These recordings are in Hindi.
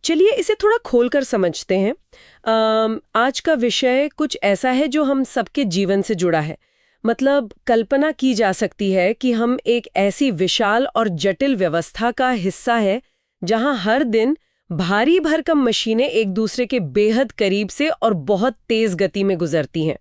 चलिए इसे थोड़ा खोलकर समझते हैं। आज का विषय कुछ ऐसा है जो हम सबके जीवन से जुड़ा है। मतलब कल्पना की जा सकती है कि हम एक ऐसी विशाल और जटिल व्यवस्था का हिस्सा है जहां हर दिन भारी भरकम मशीनें एक दूसरे के बेहद करीब से और बहुत तेज गति में गुजरती हैं।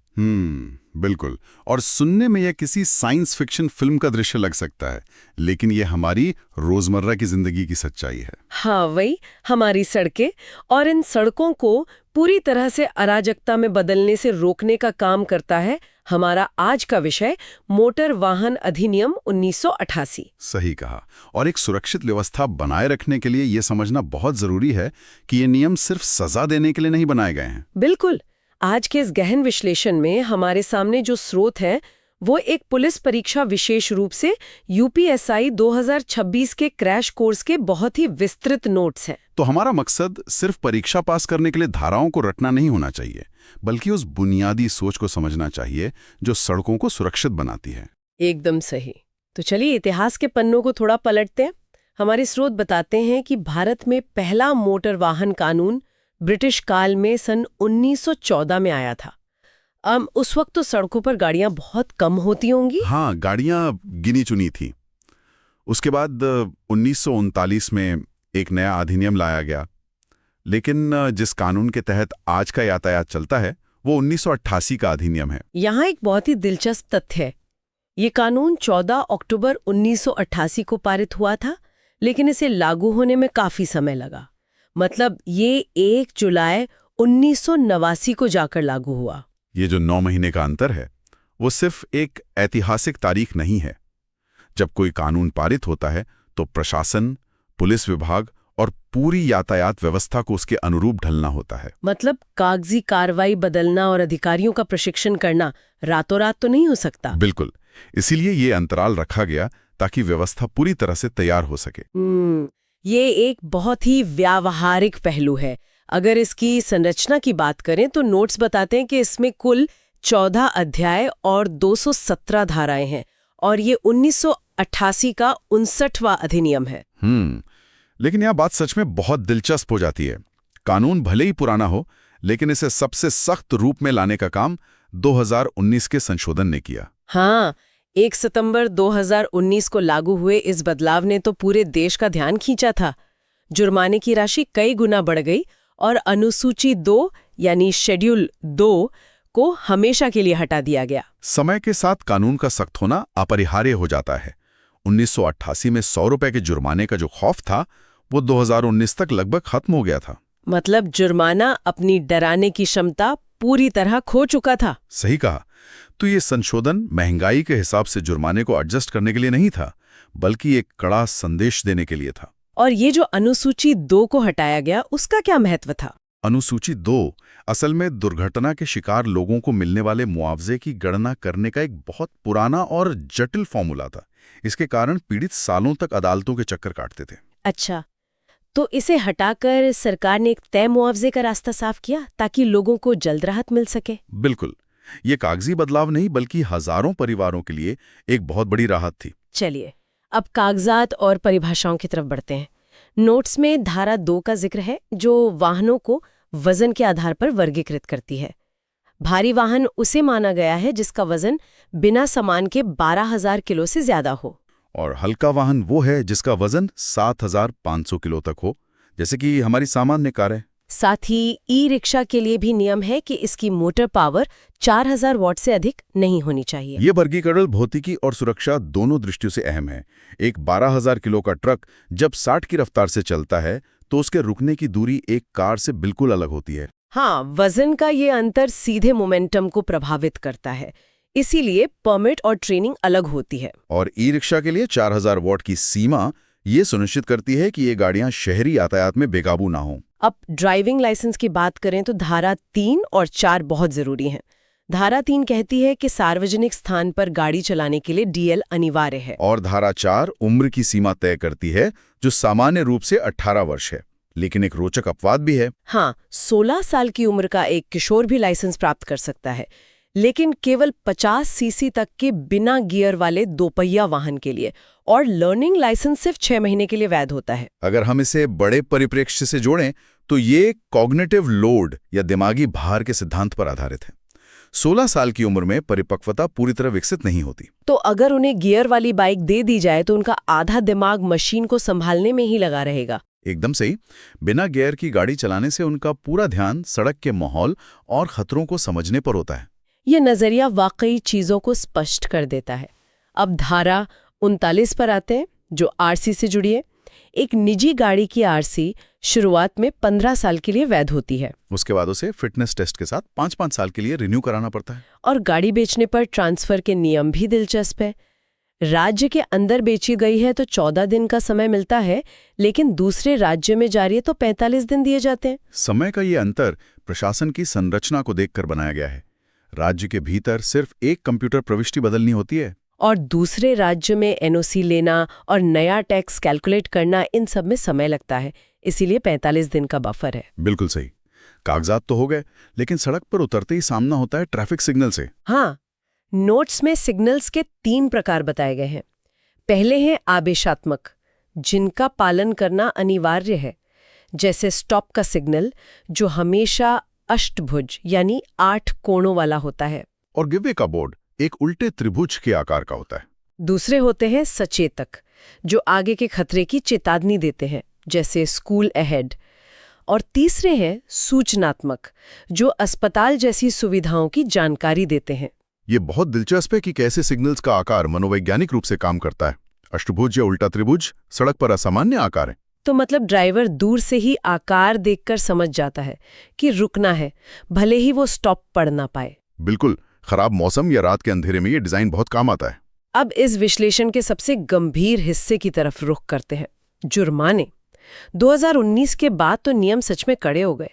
बिल्कुल। और सुनने में यह किसी साइंस फिक्शन फिल्म का दृश्य लग सकता है, लेकिन यह हमारी रोजमर्रा की जिंदगी की सच्चाई है। हाँ, वही हमारी सड़कें, और इन सड़कों को पूरी तरह से अराजकता में बदलने से रोकने का काम करता है हमारा आज का विषय, मोटर वाहन अधिनियम 1988। सही कहा। और एक सुरक्षित व्यवस्था बनाए रखने के लिए यह समझना बहुत जरूरी है कि ये नियम सिर्फ सजा देने के लिए नहीं बनाए गए हैं। बिल्कुल। आज के इस गहन विश्लेषण में हमारे सामने जो स्रोत है वो एक पुलिस परीक्षा, विशेष रूप से यूपीएसआई 2026 के क्रैश कोर्स के बहुत ही विस्तृत नोट्स हैं। तो हमारा मकसद सिर्फ परीक्षा पास करने के लिए धाराओं को रटना नहीं होना चाहिए, बल्कि उस बुनियादी सोच को समझना चाहिए जो सड़कों को सुरक्षित बनाती है। एकदम सही। तो चलिए इतिहास के पन्नों को थोड़ा पलटते हैं। हमारे स्रोत बताते हैं कि भारत में पहला मोटर वाहन कानून ब्रिटिश काल में सन 1914 में आया था। उस वक्त तो सड़कों पर गाड़ियां बहुत कम होती होंगी। हाँ, गाड़ियां गिनी चुनी थी। उसके बाद 1939 में एक नया अधिनियम लाया गया, लेकिन जिस कानून के तहत आज का यातायात चलता है वो 1988 का अधिनियम है। यहाँ एक बहुत ही दिलचस्प तथ्य है। ये कानून 14 अक्टूबर 1988 को पारित हुआ था, लेकिन इसे लागू होने में काफी समय लगा। मतलब ये 1 जुलाई 1989 को जाकर लागू हुआ। ये जो 9 महीने का अंतर है वो सिर्फ एक ऐतिहासिक तारीख नहीं है। जब कोई कानून पारित होता है तो प्रशासन, पुलिस विभाग और पूरी यातायात व्यवस्था को उसके अनुरूप ढलना होता है। मतलब कागजी कार्रवाई बदलना और अधिकारियों का प्रशिक्षण करना रातों रात तो नहीं हो सकता। बिल्कुल। इसीलिए ये अंतराल रखा गया ताकि व्यवस्था पूरी तरह से तैयार हो सके। ये एक बहुत ही व्यावहारिक पहलू है। अगर इसकी संरचना की बात करें तो नोट्स बताते हैं कि इसमें कुल 14 अध्याय और 217 धाराएं हैं, और ये 1988 का 59वां अधिनियम है। लेकिन यह बात सच में बहुत दिलचस्प हो जाती है। कानून भले ही पुराना हो, लेकिन इसे सबसे सख्त रूप में लाने का काम 2019 के संशोधन ने किया। हाँ, 1 सितंबर 2019 को लागू हुए इस बदलाव ने तो पूरे देश का ध्यान खींचा था। जुर्माने की राशि कई गुना बढ़ गई और अनुसूची 2 यानी शेड्यूल 2 को हमेशा के लिए हटा दिया गया। समय के साथ कानून का सख्त होना अपरिहार्य हो जाता है। 1988 में 100 रुपए के जुर्माने का जो खौफ था वो 2019 तक लगभग खत्म हो गया था। मतलब जुर्माना अपनी डराने की क्षमता पूरी तरह खो चुका था। सही कहा। तो ये संशोधन महंगाई के हिसाब से जुर्माने को एडजस्ट करने के लिए नहीं था, बल्कि एक कड़ा संदेश देने के लिए था। और ये जो अनुसूची 2 को हटाया गया, उसका क्या महत्व था? अनुसूची 2 असल में दुर्घटना के शिकार लोगों को मिलने वाले मुआवजे की गणना करने का एक बहुत पुराना और जटिल फॉर्मूला था। इसके कारण पीड़ित सालों तक अदालतों के चक्कर काटते थे। अच्छा, तो इसे हटाकर सरकार ने एक तय मुआवजे का रास्ता साफ किया ताकि लोगों को जल्द राहत मिल सके। बिल्कुल। ये कागजी बदलाव नहीं, बल्कि हजारों परिवारों के लिए एक बहुत बड़ी राहत थी। चलिए अब कागजात और परिभाषाओं की तरफ बढ़ते हैं। नोट्स में धारा 2 का जिक्र है, जो वाहनों को वजन के आधार पर वर्गीकृत करती है। भारी वाहन उसे माना गया है जिसका वजन बिना सामान के 12,000 किलो से ज्यादा हो। और हल्का वाहन वो है जिसका वजन 7,500 किलो तक हो, जैसे कि हमारी सामान्य कार है। साथ ही ई रिक्शा के लिए भी नियम है कि इसकी मोटर पावर 4,000 वॉट से अधिक नहीं होनी चाहिए। ये वर्गीकरण भौतिकी और सुरक्षा दोनों दृष्टियों से अहम है। एक 12,000 किलो का ट्रक जब 60 की रफ्तार से चलता है तो उसके रुकने की दूरी एक कार से बिल्कुल अलग होती है। हाँ, वजन का ये अंतर सीधे मोमेंटम को प्रभावित करता है, इसीलिए परमिट और ट्रेनिंग अलग होती है। और ई रिक्शा के लिए 4,000 वॉट की सीमा ये सुनिश्चित करती है कि ये गाड़ियां शहरी यातायात में बेकाबू ना हों। अब ड्राइविंग लाइसेंस की बात करें तो धारा 3 और 4 बहुत जरूरी हैं। धारा 3 कहती है कि सार्वजनिक स्थान पर गाड़ी चलाने के लिए डीएल अनिवार्य है। और धारा 4 उम्र की सीमा तय करती है, जो सामान्य रूप से 18 वर्ष है। लेकिन एक रोचक अपवाद भी है। हाँ, 16 साल की उम्र का एक किशोर भी लाइसेंस प्राप्त कर सकता है, लेकिन केवल 50 सीसी तक के बिना गियर वाले दोपहिया वाहन के लिए, और लर्निंग लाइसेंस सिर्फ 6 महीने के लिए वैध होता है। अगर हम इसे बड़े परिप्रेक्ष्य से जोड़ें तो ये कॉग्निटिव लोड या दिमागी भार के सिद्धांत पर आधारित है। 16 साल की उम्र में परिपक्वता पूरी तरह विकसित नहीं होती। तो अगर उन्हें गियर वाली बाइक दे दी जाए तो उनका आधा दिमाग मशीन को संभालने में ही लगा रहेगा। एकदम सही। बिना गियर की गाड़ी चलाने से उनका पूरा ध्यान सड़क के माहौल और खतरों को समझने पर होता है। ये नजरिया वाकई चीजों को स्पष्ट कर देता है। अब धारा 39 पर आते हैं, जो आरसी से जुड़ी है। एक निजी गाड़ी की आरसी शुरुआत में 15 साल के लिए वैध होती है। उसके बाद उसे फिटनेस टेस्ट के साथ 5-5 साल के लिए रिन्यू कराना पड़ता है। और गाड़ी बेचने पर ट्रांसफर के नियम भी दिलचस्प है। राज्य के अंदर बेची गई है तो 14 दिन का समय मिलता है, लेकिन दूसरे राज्य में जा रही है तो 45 दिन दिए जाते हैं। समय का ये अंतर प्रशासन की संरचना को देखकर बनाया गया है। राज्य के भीतर सिर्फ एक कंप्यूटर प्रविष्टि बदलनी होती है और दूसरे राज्य में एनओसी लेना और नया टैक्स कैलकुलेट करना, इन सब में समय लगता है। इसीलिए 45 दिन का बफर है। बिल्कुल सही। कागजात तो हो गए, लेकिन सड़क पर उतरते ही सामना होता है ट्रैफिक सिग्नल से। हाँ, नोट्स में सिग्नल्स के 3 प्रकार बताए गए हैं। पहले हैं आदेशात्मक, जिनका पालन करना अनिवार्य है, जैसे स्टॉप का सिग्नल, जो हमेशा अष्टभुज यानी 8 कोणों वाला होता है। और गिवे का बोर्ड एक उल्टे त्रिभुज के आकार का होता है। दूसरे होते हैं सचेतक, जो आगे के खतरे की चेतावनी देते हैं, जैसे स्कूल अहेड। और तीसरे हैं सूचनात्मक, जो अस्पताल जैसी सुविधाओं की जानकारी देते हैं। ये बहुत दिलचस्प है कि कैसे सिग्नल्स का आकार मनोवैज्ञानिक रूप से काम करता है। अष्टभुज या उल्टा त्रिभुज सड़क पर असामान्य आकार है। तो मतलब ड्राइवर दूर से ही आकार देखकर समझ जाता है कि रुकना है, भले ही वो स्टॉप पढ़ ना पाए। बिल्कुल। खराब मौसम या रात के अंधेरे में ये डिजाइन बहुत काम आता है। अब इस विश्लेषण के सबसे गंभीर हिस्से की तरफ रुख करते हैं, जुर्माने। 2019 के बाद तो नियम सच में कड़े हो गए।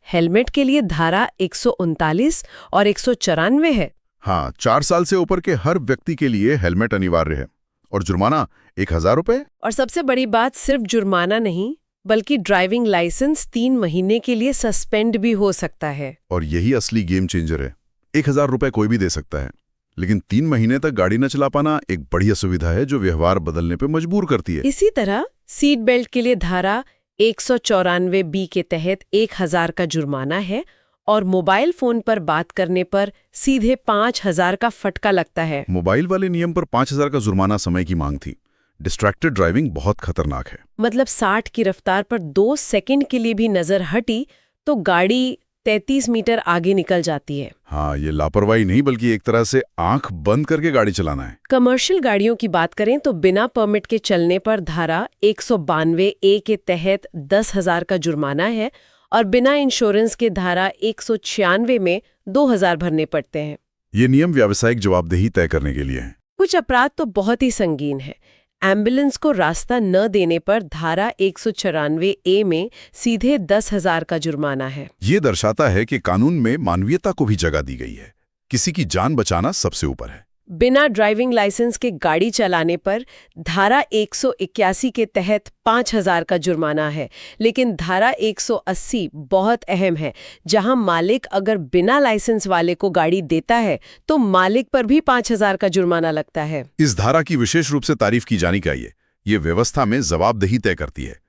हेलमेट के लिए धारा 139 और 194 है। हाँ, 4 साल से ऊपर के हर व्यक्ति के लिए हेलमेट अनिवार्य है और जुर्माना 1000 रुपए। और सबसे बड़ी बात, सिर्फ जुर्माना नहीं बल्कि ड्राइविंग लाइसेंस 3 महीने के लिए सस्पेंड भी हो सकता है। और यही असली गेम चेंजर है। 1000 रुपए कोई भी दे सकता है, लेकिन 3 महीने तक गाड़ी न चला पाना एक बढ़िया सुविधा है जो व्यवहार बदलने पे मजबूर करती है। इसी तरह सीट बेल्ट के लिए धारा 194B के तहत 1000 का जुर्माना है और मोबाइल फोन पर बात करने पर सीधे 5000 का फटका लगता है। मोबाइल वाले नियम पर 5000 का जुर्माना समय की मांग थी। डिस्ट्रैक्टेड ड्राइविंग बहुत खतरनाक है। मतलब 60 की रफ्तार पर 2 सेकंड के लिए भी नजर हटी तो गाड़ी 33 मीटर आगे निकल जाती है। हाँ, ये लापरवाही नहीं बल्कि एक तरह से आंख बंद करके गाड़ी चलाना है। कमर्शियल गाड़ियों की बात करें तो बिना परमिट के चलने पर धारा 192A के तहत 10,000 का जुर्माना है और बिना इंश्योरेंस के धारा 196 में 2000 भरने पड़ते हैं। ये नियम व्यावसायिक जवाबदेही तय करने के लिए है। कुछ अपराध तो बहुत ही संगीन है। एम्बुलेंस को रास्ता न देने पर धारा 194A में सीधे 10,000 का जुर्माना है। ये दर्शाता है कि कानून में मानवीयता को भी जगह दी गई है। किसी की जान बचाना सबसे ऊपर है। बिना ड्राइविंग लाइसेंस के गाड़ी चलाने पर धारा 181 के तहत 5000 का जुर्माना है, लेकिन धारा 180 बहुत अहम है, जहां मालिक अगर बिना लाइसेंस वाले को गाड़ी देता है तो मालिक पर भी 5000 का जुर्माना लगता है। इस धारा की विशेष रूप से तारीफ की जानी चाहिए। ये व्यवस्था में जवाबदेही तय करती है।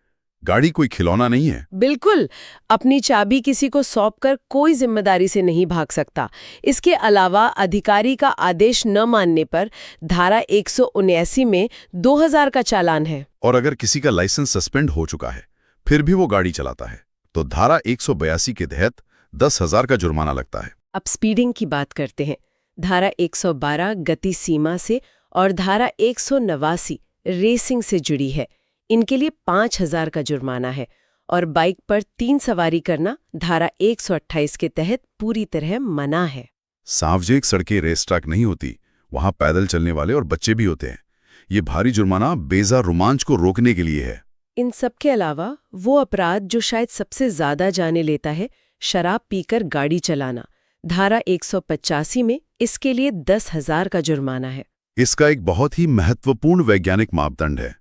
गाड़ी कोई खिलौना नहीं है। बिल्कुल, अपनी चाबी किसी को सौंपकर कोई जिम्मेदारी से नहीं भाग सकता। इसके अलावा अधिकारी का आदेश न मानने पर धारा 179 में 2000 का चालान है। और अगर किसी का लाइसेंस सस्पेंड हो चुका है फिर भी वो गाड़ी चलाता है तो धारा 182 के तहत 10,000 का जुर्माना लगता है। अब स्पीडिंग की बात करते हैं। धारा 112 गति सीमा से और धारा 189 रेसिंग से जुड़ी है। इनके लिए 5000 का जुर्माना है और बाइक पर 3 सवारी करना धारा 128 के तहत पूरी तरह मना है। सार्वजनिक सड़कें रेस ट्रैक नहीं होती, वहां पैदल चलने वाले और बच्चे भी होते हैं। ये भारी जुर्माना बेजा रोमांच को रोकने के लिए है। इन सब के अलावा वो अपराध जो शायद सबसे ज्यादा जाने लेता है, शराब पीकर गाड़ी चलाना। धारा 185 में इसके लिए 10,000 का जुर्माना है। इसका एक बहुत ही महत्वपूर्ण वैज्ञानिक मापदंड है।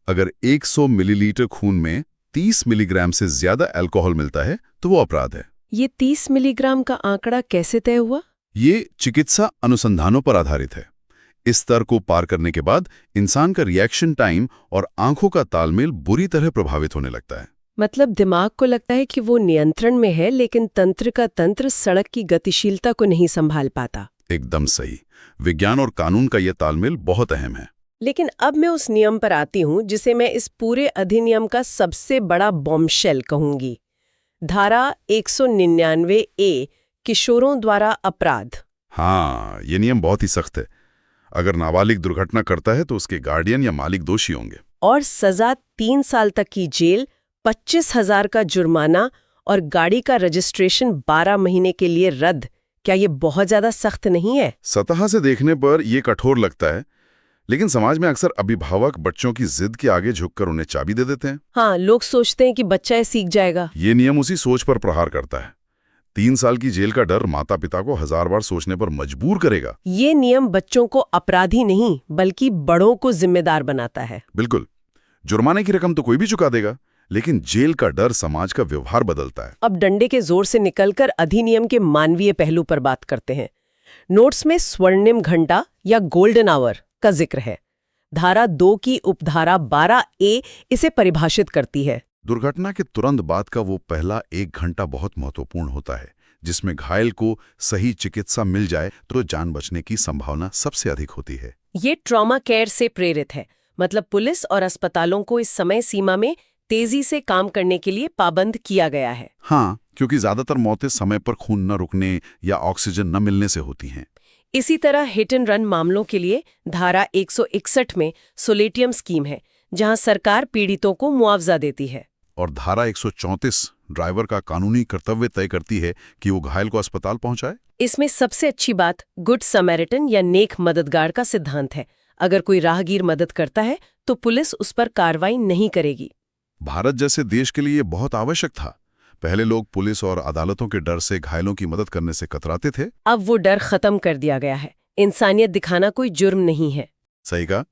अगर 100 मिलीलीटर खून में 30 मिलीग्राम से ज्यादा अल्कोहल मिलता है तो वो अपराध है। ये 30 मिलीग्राम का आंकड़ा कैसे तय हुआ? ये चिकित्सा अनुसंधानों पर आधारित है। इस स्तर को पार करने के बाद इंसान का रिएक्शन टाइम और आंखों का तालमेल बुरी तरह प्रभावित होने लगता है। मतलब दिमाग को लगता है कि वो नियंत्रण में है, लेकिन तंत्र का तंत्र सड़क की गतिशीलता को नहीं संभाल पाता। एकदम सही। विज्ञान और कानून का ये तालमेल बहुत अहम है। लेकिन अब मैं उस नियम पर आती हूँ जिसे मैं इस पूरे अधिनियम का सबसे बड़ा बॉम्बशेल कहूंगी। धारा 199 ए, किशोरों द्वारा अपराध। हाँ, ये नियम बहुत ही सख्त है। अगर नाबालिग दुर्घटना करता है तो उसके गार्डियन या मालिक दोषी होंगे। और सजा 3 साल तक की जेल, 25,000 का जुर्माना और गाड़ी का रजिस्ट्रेशन 12 महीने के लिए रद्द। क्या ये बहुत ज्यादा सख्त नहीं है? सतह से देखने पर यह कठोर लगता है, लेकिन समाज में अक्सर अभिभावक बच्चों की जिद के आगे झुककर उन्हें चाबी दे देते हैं। हाँ, लोग सोचते हैं कि बच्चा ये सीख जाएगा। ये नियम उसी सोच पर प्रहार करता है। 3 साल की जेल का डर माता पिता को 1000 बार सोचने पर मजबूर करेगा। ये नियम बच्चों को अपराधी नहीं बल्कि बड़ों को जिम्मेदार बनाता है। बिल्कुल। जुर्माने की रकम तो कोई भी चुका देगा, लेकिन जेल का डर समाज का व्यवहार बदलता है। अब डंडे के जोर से निकलकर अधिनियम के मानवीय पहलू पर बात करते हैं। नोट्स में स्वर्णिम घंटा या गोल्डन आवर का जिक्र है। धारा 2 की उपधारा 12A इसे परिभाषित करती है। दुर्घटना के तुरंत बाद का वो पहला 1 घंटा बहुत महत्वपूर्ण होता है, जिसमें घायल को सही चिकित्सा मिल जाए तो जान बचने की संभावना सबसे अधिक होती है। ये ट्रॉमा केयर से प्रेरित है। मतलब पुलिस और अस्पतालों को इस समय सीमा में तेजी से काम करने के लिए पाबंद किया गया है। हाँ, क्योंकि ज्यादातर मौतें समय पर खून न रुकने या ऑक्सीजन न मिलने से होती हैं। इसी तरह हिट एंड रन मामलों के लिए धारा 161 में सोलेटियम स्कीम है, जहां सरकार पीड़ितों को मुआवजा देती है। और धारा 134 ड्राइवर का कानूनी कर्तव्य तय करती है कि वो घायल को अस्पताल पहुंचाए। इसमें सबसे अच्छी बात गुड समैरिटन या नेक मददगार का सिद्धांत है। अगर कोई राहगीर मदद करता है तो पुलिस उस पर कार्रवाई नहीं करेगी। भारत जैसे देश के लिए ये बहुत आवश्यक था। पहले लोग पुलिस और अदालतों के डर से घायलों की मदद करने से कतराते थे। अब वो डर खत्म कर दिया गया है। इंसानियत दिखाना कोई जुर्म नहीं है। सही कहा।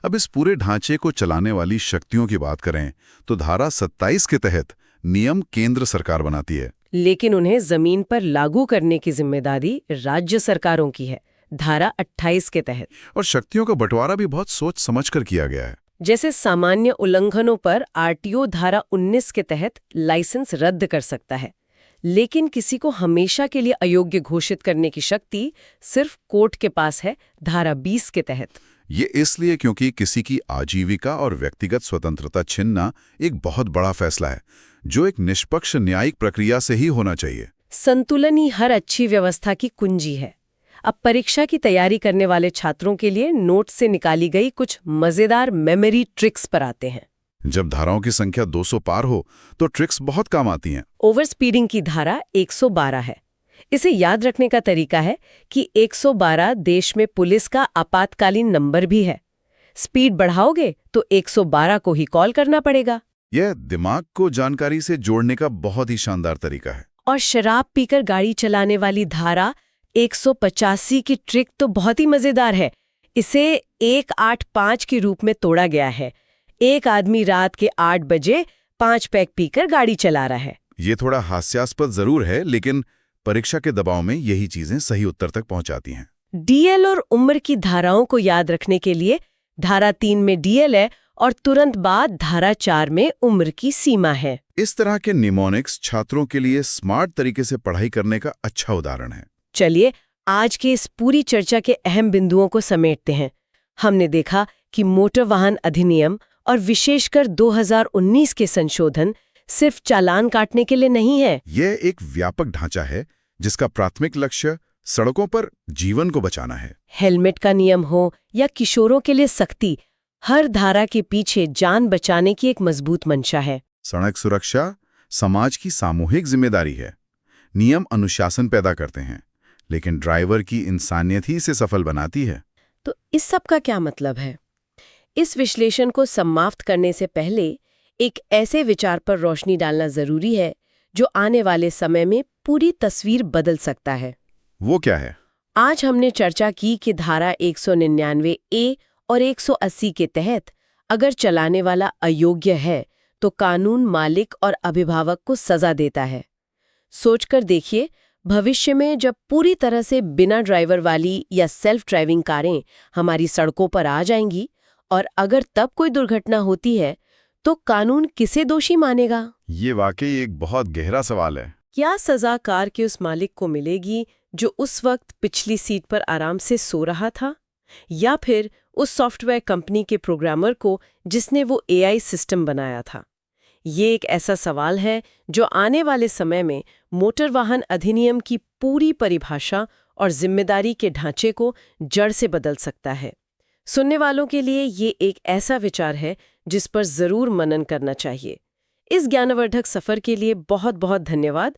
अब इस पूरे ढांचे को चलाने वाली शक्तियों की बात करें तो धारा 27 के तहत नियम केंद्र सरकार बनाती है, लेकिन उन्हें जमीन पर लागू करने की जिम्मेदारी राज्य सरकारों की है, धारा 28 के तहत। और शक्तियों का बंटवारा भी बहुत सोच समझकर किया गया है। जैसे सामान्य उल्लंघनों पर आरटीओ धारा 19 के तहत लाइसेंस रद्द कर सकता है, लेकिन किसी को हमेशा के लिए अयोग्य घोषित करने की शक्ति सिर्फ कोर्ट के पास है, धारा 20 के तहत। ये इसलिए क्योंकि किसी की आजीविका और व्यक्तिगत स्वतंत्रता छीनना एक बहुत बड़ा फैसला है, जो एक निष्पक्ष न्यायिक प्रक्रिया से ही होना चाहिए। संतुलन ही हर अच्छी व्यवस्था की कुंजी है। अब परीक्षा की तैयारी करने वाले छात्रों के लिए नोट से निकाली गई कुछ मजेदार मेमोरी ट्रिक्स पर आते हैं। जब धाराओं की संख्या 200 पार हो तो ट्रिक्स बहुत काम आती हैं। ओवर स्पीडिंग की धारा 112 है। इसे याद रखने का तरीका है कि 112 देश में पुलिस का आपातकालीन नंबर भी है। स्पीड बढ़ाओगे तो 112 को ही कॉल करना पड़ेगा। यह दिमाग को जानकारी से जोड़ने का बहुत ही शानदार तरीका है। और शराब पीकर गाड़ी चलाने वाली धारा 185 की ट्रिक तो बहुत ही मजेदार है। इसे 185 के रूप में तोड़ा गया है। एक आदमी रात के 8 बजे 5 पैक पीकर गाड़ी चला रहा है। ये थोड़ा हास्यास्पद जरूर है, लेकिन परीक्षा के दबाव में यही चीजें सही उत्तर तक पहुंचाती हैं। डीएल और उम्र की धाराओं को याद रखने के लिए धारा 3 में डीएल है और तुरंत बाद धारा 4 में उम्र की सीमा है। इस तरह के निमोनिक्स छात्रों के लिए स्मार्ट तरीके से पढ़ाई करने का अच्छा उदाहरण है। चलिए आज के इस पूरी चर्चा के अहम बिंदुओं को समेटते हैं। हमने देखा कि मोटर वाहन अधिनियम और विशेषकर 2019 के संशोधन सिर्फ चालान काटने के लिए नहीं है। यह एक व्यापक ढांचा है जिसका प्राथमिक लक्ष्य सड़कों पर जीवन को बचाना है। हेलमेट का नियम हो या किशोरों के लिए सख्ती, हर धारा के पीछे जान बचाने की एक मजबूत मंशा है। सड़क सुरक्षा समाज की सामूहिक जिम्मेदारी है। नियम अनुशासन पैदा करते हैं, लेकिन ड्राइवर की इंसानियत ही इसे सफल बनाती है। तो इस सब का क्या मतलब है? इस विश्लेषण को समाप्त करने से पहले एक ऐसे विचार पर रोशनी डालना जरूरी है जो आने वाले समय में पूरी तस्वीर बदल सकता है। वो क्या है? आज हमने चर्चा की कि धारा 199 ए और 180 के तहत अगर चलाने वाला अयोग्य है तो कानून मालिक और अभिभावक को सजा देता है। सोचकर देखिए, भविष्य में जब पूरी तरह से बिना ड्राइवर वाली या सेल्फ ड्राइविंग कारें हमारी सड़कों पर आ जाएंगी और अगर तब कोई दुर्घटना होती है तो कानून किसे दोषी मानेगा? ये वाकई एक बहुत गहरा सवाल है। क्या सजा कार के उस मालिक को मिलेगी जो उस वक्त पिछली सीट पर आराम से सो रहा था, या फिर उस सॉफ्टवेयर कंपनी के प्रोग्रामर को जिसने वो एआई सिस्टम बनाया था? ये एक ऐसा सवाल है जो आने वाले समय में मोटर वाहन अधिनियम की पूरी परिभाषा और जिम्मेदारी के ढांचे को जड़ से बदल सकता है। सुनने वालों के लिए ये एक ऐसा विचार है जिस पर जरूर मनन करना चाहिए। इस ज्ञानवर्धक सफर के लिए बहुत बहुत धन्यवाद।